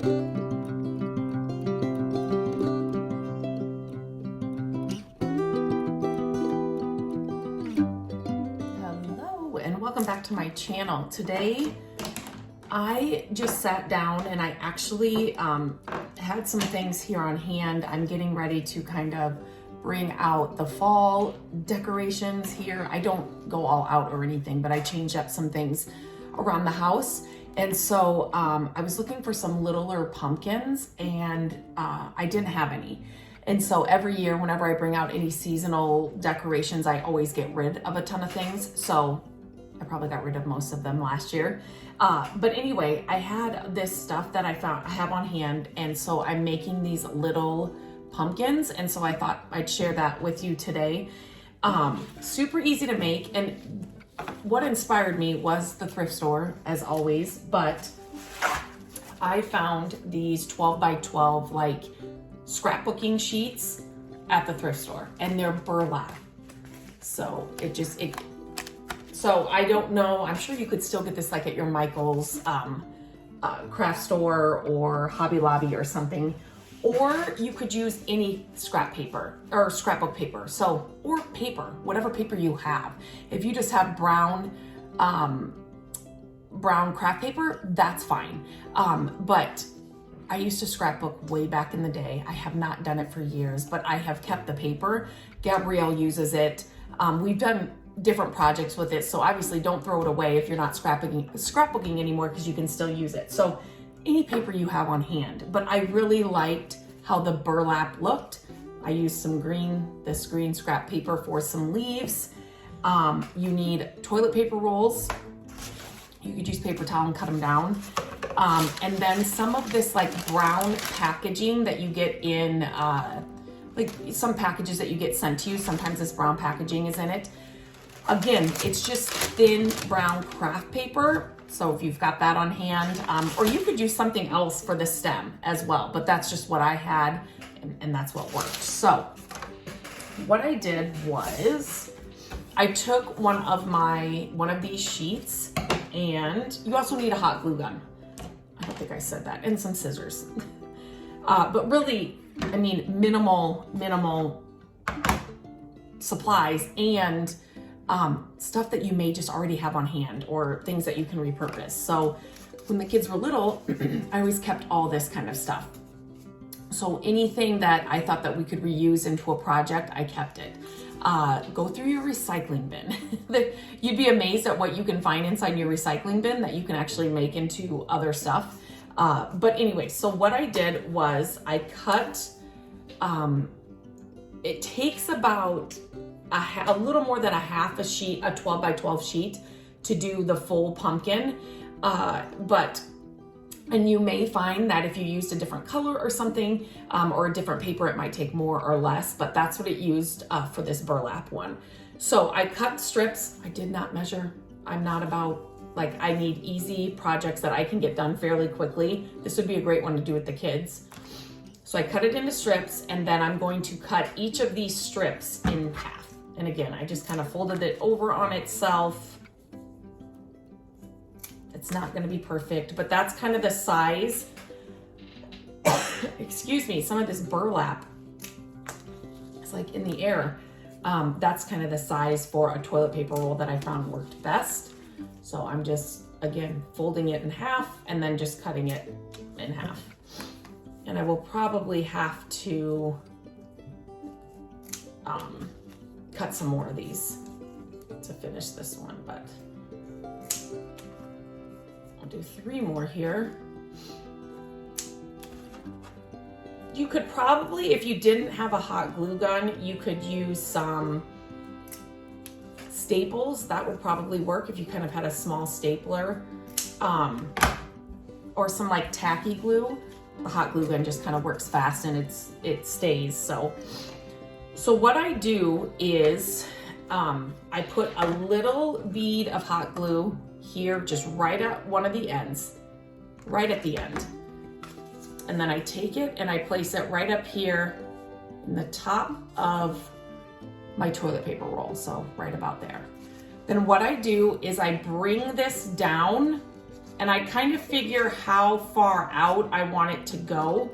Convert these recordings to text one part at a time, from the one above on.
Hello and welcome back to my channel. Today I just sat down and I actually had some things here on hand. I'm getting ready to kind of bring out the fall decorations here. I don't go all out or anything, but I changed up some things around the house. And so I was looking for some littler pumpkins and I didn't have any. And so every year, whenever I bring out any seasonal decorations, I always get rid of a ton of things. So I probably got rid of most of them last year. But anyway, I had this stuff that I have on hand. And so I'm making these little pumpkins. And so I thought I'd share that with you today. Super easy to make. And what inspired me was the thrift store, as always. But I found these 12 by 12 like scrapbooking sheets at the thrift store, and they're burlap. So so I don't know, I'm sure you could still get this like at your Michael's craft store or Hobby Lobby or something, or you could use any scrap paper or scrapbook paper. So, or paper, whatever paper you have. If you just have brown craft paper, that's fine. But I used to scrapbook way back in the day. I have not done it for years, but I have kept the paper. Gabrielle uses it. We've done different projects with it, so obviously don't throw it away if you're not scrapbooking anymore, because you can still use it. So any paper you have on hand. But I really liked how the burlap looked. I used this green scrap paper for some leaves. You need toilet paper rolls. You could use paper towel and cut them down. And then some of this like brown packaging that you get in, like some packages that you get sent to you, sometimes this brown packaging is in it. Again, it's just thin brown craft paper. So if you've got that on hand, or you could use something else for the stem as well, but that's just what I had and that's what worked. So what I did was I took one of these sheets, and you also need a hot glue gun. I don't think I said that, and some scissors. But really, I mean, minimal supplies and stuff that you may just already have on hand or things that you can repurpose. So when the kids were little, I always kept all this kind of stuff. So anything that I thought that we could reuse into a project, I kept it. Go through your recycling bin. You'd be amazed at what you can find inside your recycling bin that you can actually make into other stuff. But anyway, so what I did was I cut, it takes about a little more than a half a sheet, a 12 by 12 sheet to do the full pumpkin. And you may find that if you used a different color or something, or a different paper, it might take more or less, but that's what it used for this burlap one. So I cut strips. I did not measure. I'm not about, like, I need easy projects that I can get done fairly quickly. This would be a great one to do with the kids. So I cut it into strips, and then I'm going to cut each of these strips in half. And again, I just kind of folded it over on itself. It's not going to be perfect, but that's kind of the size. Excuse me, some of this burlap is like in the air. That's kind of the size for a toilet paper roll that I found worked best. So I'm just, again, folding it in half and then just cutting it in half. And I will probably have to cut some more of these to finish this one, but I'll do 3 more here. You could probably, if you didn't have a hot glue gun, you could use some staples. That would probably work if you kind of had a small stapler, or some like tacky glue. The hot glue gun just kind of works fast and it stays. So what I do is I put a little bead of hot glue here, just right at one of the ends, right at the end. And then I take it and I place it right up here in the top of my toilet paper roll. So right about there. Then what I do is I bring this down and I kind of figure how far out I want it to go.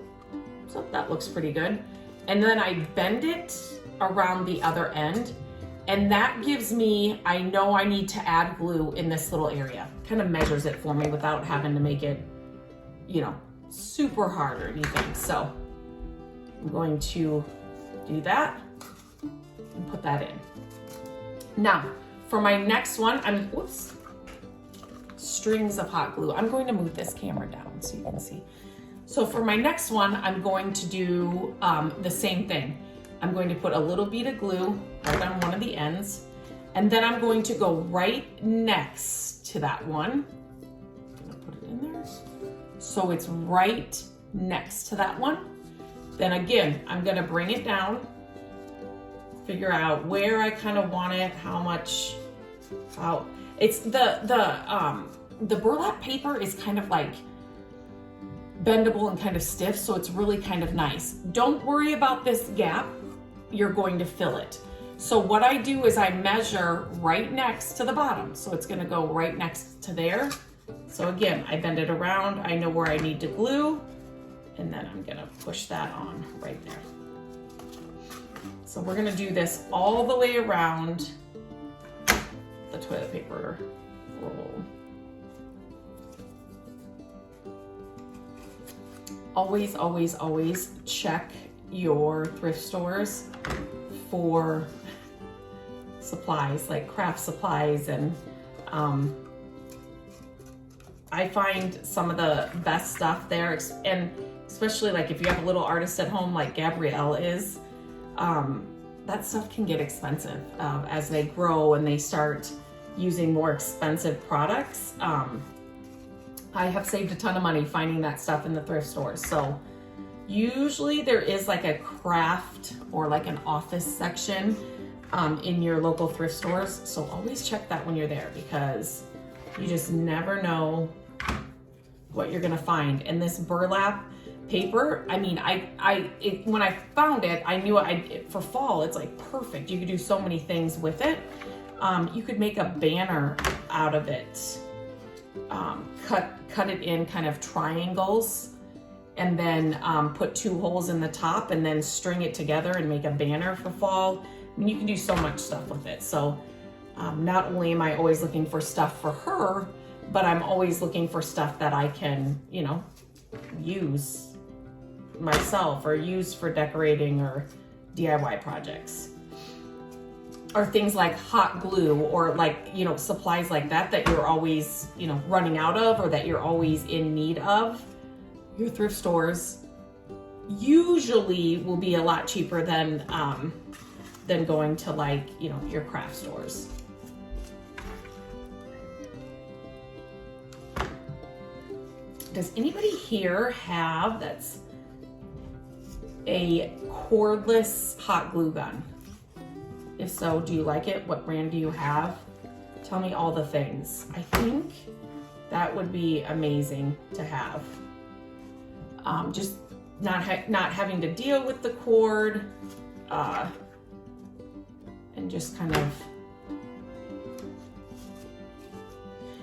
So that looks pretty good. And then I bend it around the other end, and that gives me, I know I need to add glue in this little area. Kind of measures it for me without having to make it, you know, super hard or anything. So I'm going to do that and put that in. Now, for my next one, whoops, strings of hot glue. I'm going to move this camera down so you can see. So for my next one, I'm going to do the same thing. I'm going to put a little bead of glue right on one of the ends, and then I'm going to go right next to that one. I'm gonna put it in there. So it's right next to that one. Then again, I'm gonna bring it down, figure out where I kind of want it, how much, how, it's the burlap paper is kind of like bendable and kind of stiff, so it's really kind of nice. Don't worry about this gap, you're going to fill it. So what I do is I measure right next to the bottom. So it's gonna go right next to there. So again, I bend it around, I know where I need to glue, and then I'm gonna push that on right there. So we're gonna do this all the way around the toilet paper roll. Always, always, always check your thrift stores for supplies, like craft supplies, and I find some of the best stuff there, and especially like if you have a little artist at home like Gabrielle is, that stuff can get expensive as they grow and they start using more expensive products. I have saved a ton of money finding that stuff in the thrift stores. So usually there is like a craft or like an office section in your local thrift stores. So always check that when you're there, because you just never know what you're gonna find. And this burlap paper, I mean, when I found it, I knew for fall, it's like perfect. You could do so many things with it. You could make a banner out of it. Cut it in kind of triangles, and then put 2 holes in the top, and then string it together and make a banner for fall. I mean, you can do so much stuff with it. So not only am I always looking for stuff for her, but I'm always looking for stuff that I can, you know, use myself or use for decorating or DIY projects. Or things like hot glue, or like, you know, supplies like that that you're always, you know, running out of, or that you're always in need of. Your thrift stores usually will be a lot cheaper than going to, like, you know, your craft stores. Does anybody here have that's a cordless hot glue gun? If so, do you like it? What brand do you have? Tell me all the things. I think that would be amazing to have. Just not having to deal with the cord, and just kind of.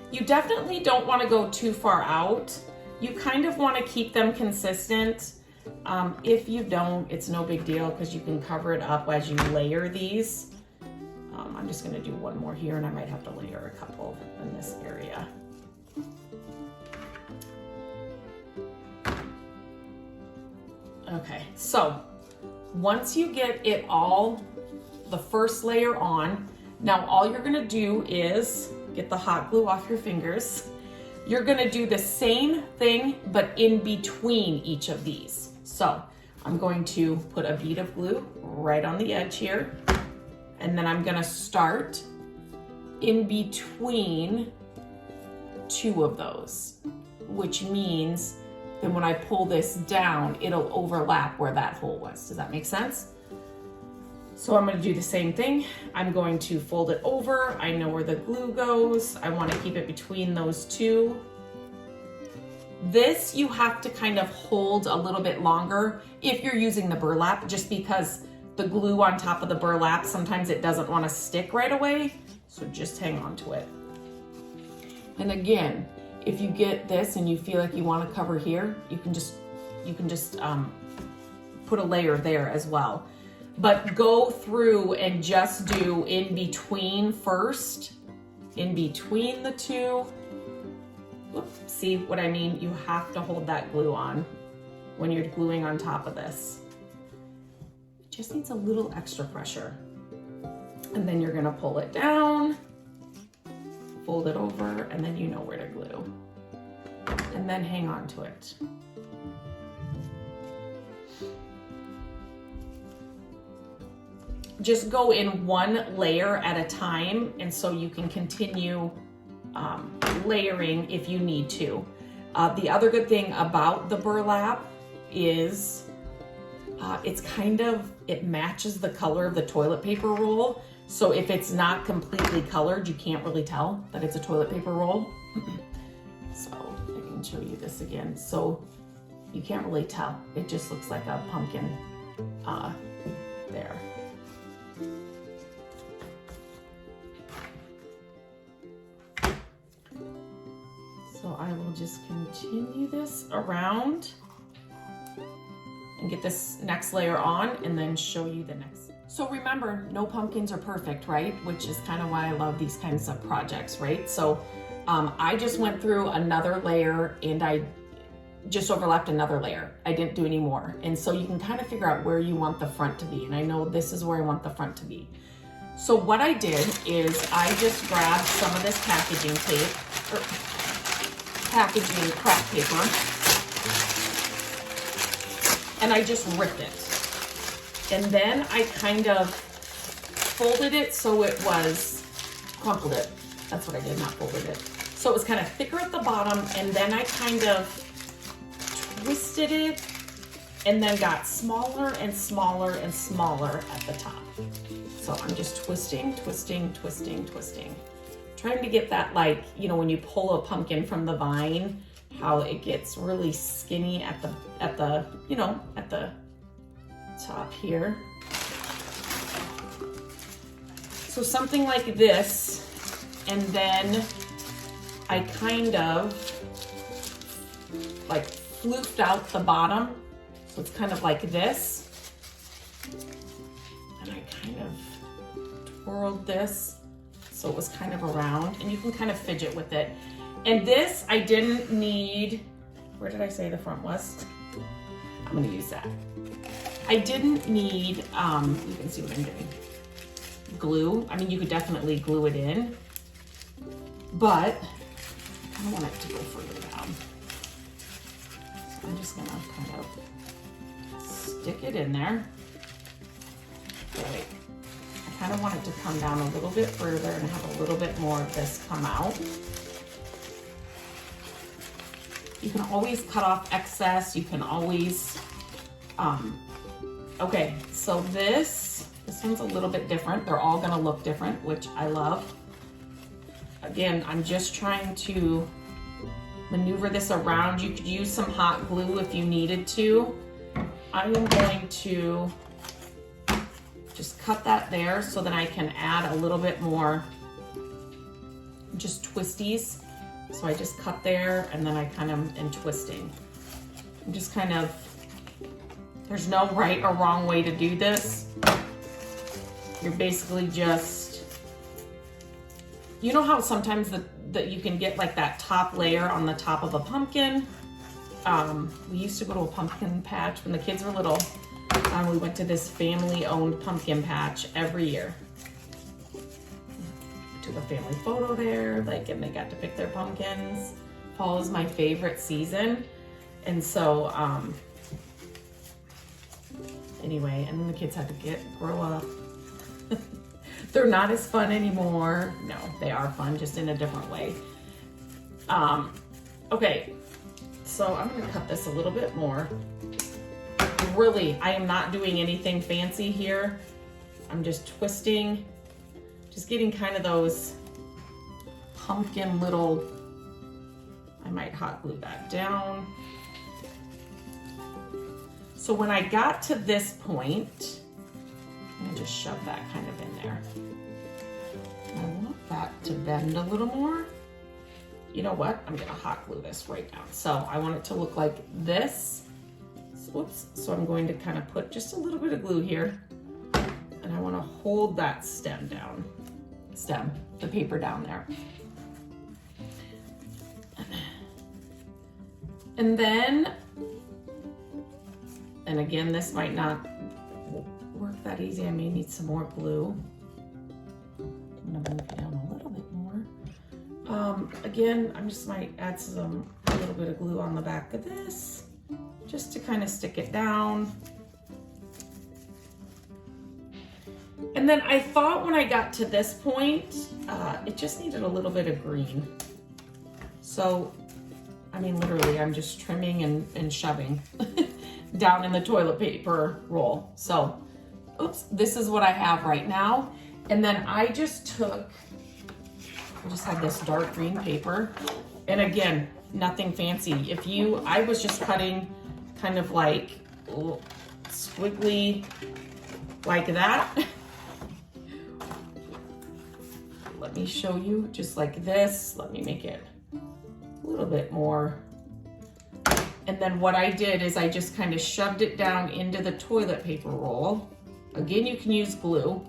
You definitely don't want to go too far out. You kind of want to keep them consistent. If you don't, it's no big deal, because you can cover it up as you layer these. I'm just going to do one more here, and I might have to layer a couple in this area. Okay, so once you get it all, the first layer on, now all you're going to do is get the hot glue off your fingers. You're going to do the same thing, but in between each of these. So I'm going to put a bead of glue right on the edge here, and then I'm going to start in between 2 of those, which means then when I pull this down, it'll overlap where that hole was. Does that make sense? So I'm going to do the same thing. I'm going to fold it over. I know where the glue goes. I want to keep it between those 2. This you have to kind of hold a little bit longer if you're using the burlap, just because the glue on top of the burlap, sometimes it doesn't want to stick right away. So just hang on to it. And again, if you get this and you feel like you want to cover here, you can just put a layer there as well. But go through and just do in between first, in between the two. Oops, see what I mean? You have to hold that glue on when you're gluing on top of this. It just needs a little extra pressure. And then you're gonna pull it down, fold it over, and then you know where to glue. And then hang on to it. Just go in one layer at a time, and so you can continue layering if you need to. The other good thing about the burlap is it matches the color of the toilet paper roll. So if it's not completely colored, you can't really tell that it's a toilet paper roll. So I can show you this again. So you can't really tell. It just looks like a pumpkin there. So I will just continue this around and get this next layer on and then show you the next. So remember, no pumpkins are perfect, right? Which is kind of why I love these kinds of projects, right? So I just went through another layer and I just overlapped another layer. I didn't do any more. And so you can kind of figure out where you want the front to be. And I know this is where I want the front to be. So what I did is I just grabbed some of this packaging tape, or packaging craft paper, and I just ripped it. And then I kind of folded it so it was, crumpled it. That's what I did, not folded it. So it was kind of thicker at the bottom, and then I kind of twisted it and then got smaller and smaller and smaller at the top. So I'm just twisting, twisting, twisting, twisting. Trying to get that, like, you know, when you pull a pumpkin from the vine, how it gets really skinny at the you know, at the top here. So something like this, and then I kind of like floofed out the bottom. So it's kind of like this. And I kind of twirled this so it was kind of around, and you can kind of fidget with it. And this, I didn't need, where did I say the front was? I'm gonna use that. I didn't need, you can see what I'm doing, glue. I mean, you could definitely glue it in, but I kind of want it to go further down. So I'm just gonna kind of stick it in there. Wait, I kind of want it to come down a little bit further and have a little bit more of this come out. You can always cut off excess. You can always, okay, so this one's a little bit different. They're all gonna look different, which I love. Again, I'm just trying to maneuver this around. You could use some hot glue if you needed to. I am going to just cut that there so that I can add a little bit more just twisties. So I just cut there, and then I kind of am twisting. I'm just kind of, there's no right or wrong way to do this. You're basically just, you know how sometimes that you can get like that top layer on the top of a pumpkin? We used to go to a pumpkin patch when the kids were little. We went to this family-owned pumpkin patch every year. Took a family photo there, like, and they got to pick their pumpkins. Fall is my favorite season, and so anyway, and then the kids had to grow up. They're not as fun anymore. No, they are fun, just in a different way. Okay, so I'm gonna cut this a little bit more. Really, I am not doing anything fancy here. I'm just twisting. Just getting kind of those pumpkin little, I might hot glue that down. So when I got to this point, I'm gonna just shove that kind of in there. I want that to bend a little more. you know what? I'm gonna hot glue this right now. So I want it to look like this. Whoops. So I'm going to kind of put just a little bit of glue here, and I want to hold that the paper down there. And then, and again, this might not work that easy. I may need some more glue. I'm gonna move it down a little bit more. Again, I just might add a little bit of glue on the back of this, just to kind of stick it down. And then I thought when I got to this point, it just needed a little bit of green. So, I mean, literally, I'm just trimming and shoving down in the toilet paper roll. So, oops, this is what I have right now. And then I just had this dark green paper. And again, nothing fancy. I was just cutting kind of like squiggly like that. Let me show you, just like this. Let me make it a little bit more. And then what I did is I just kind of shoved it down into the toilet paper roll. Again, you can use glue.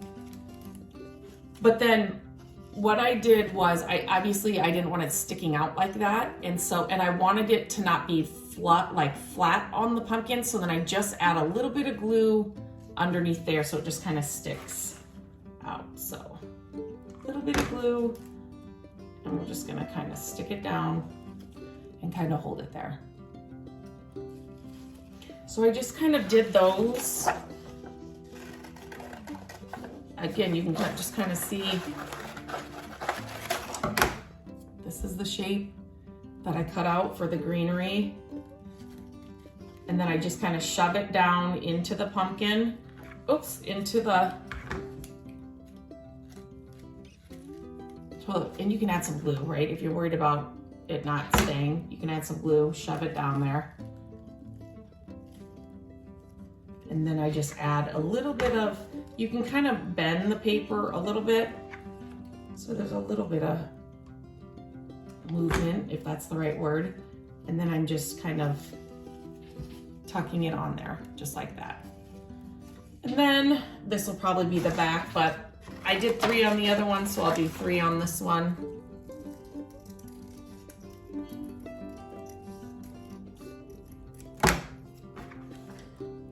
But then what I did was I didn't want it sticking out like that. And I wanted it to not be flat on the pumpkin. So then I just add a little bit of glue underneath there so it just kind of sticks out. So a little bit of glue, and we're just gonna kind of stick it down and kind of hold it there. So I just kind of did those. Again, you can just kind of see, this is the shape that I cut out for the greenery. And then I just kind of shove it down into the pumpkin. Oops, into the toilet. And you can add some glue, right? If you're worried about it not staying, you can add some glue, shove it down there. And then I just add a little bit of, you can kind of bend the paper a little bit. So there's a little bit of movement, if that's the right word. And then I'm just kind of tucking it on there, just like that. And then this will probably be the back, but I did 3 on the other one, so I'll do 3 on this one.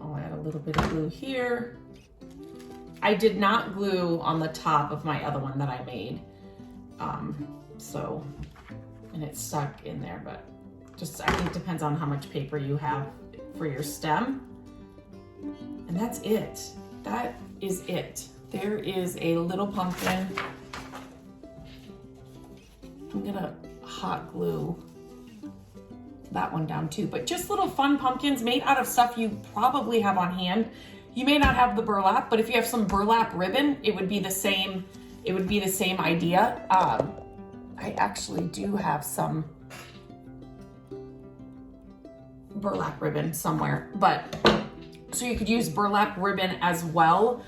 I'll add a little bit of glue here. I did not glue on the top of my other one that I made. And it's stuck in there, but I think it depends on how much paper you have for your stem. And that's it. That is it. There is a little pumpkin. I'm gonna hot glue that one down too, but just little fun pumpkins made out of stuff you probably have on hand. You may not have the burlap, but if you have some burlap ribbon, it would be the same idea. I actually do have some burlap ribbon somewhere, but so you could use burlap ribbon as well.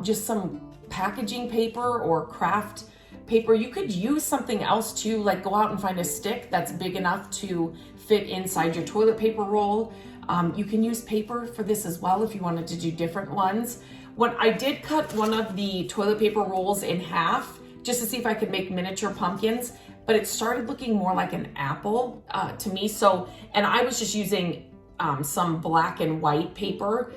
Just some packaging paper or craft paper. You could use something else too, like go out and find a stick that's big enough to fit inside your toilet paper roll. You can use paper for this as well if you wanted to do different ones. When I did cut one of the toilet paper rolls in half, just to see if I could make miniature pumpkins, but it started looking more like an apple to me. So, and I was just using some black and white paper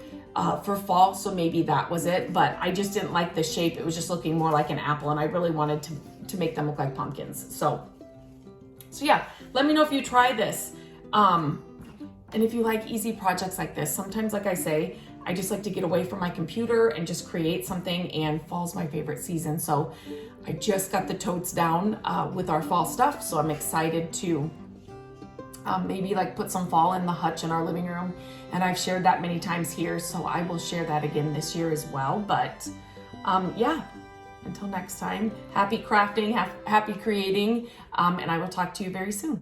for fall, so maybe that was it, but I just didn't like the shape. It was just looking more like an apple, and I really wanted to make them look like pumpkins. So yeah, let me know if you try this. And if you like easy projects like this, sometimes, like I say, I just like to get away from my computer and just create something, and fall's my favorite season. So I just got the totes down with our fall stuff, so I'm excited to maybe like put some fall in the hutch in our living room. And I've shared that many times here, so I will share that again this year as well. But yeah, until next time, happy crafting, happy creating, and I will talk to you very soon.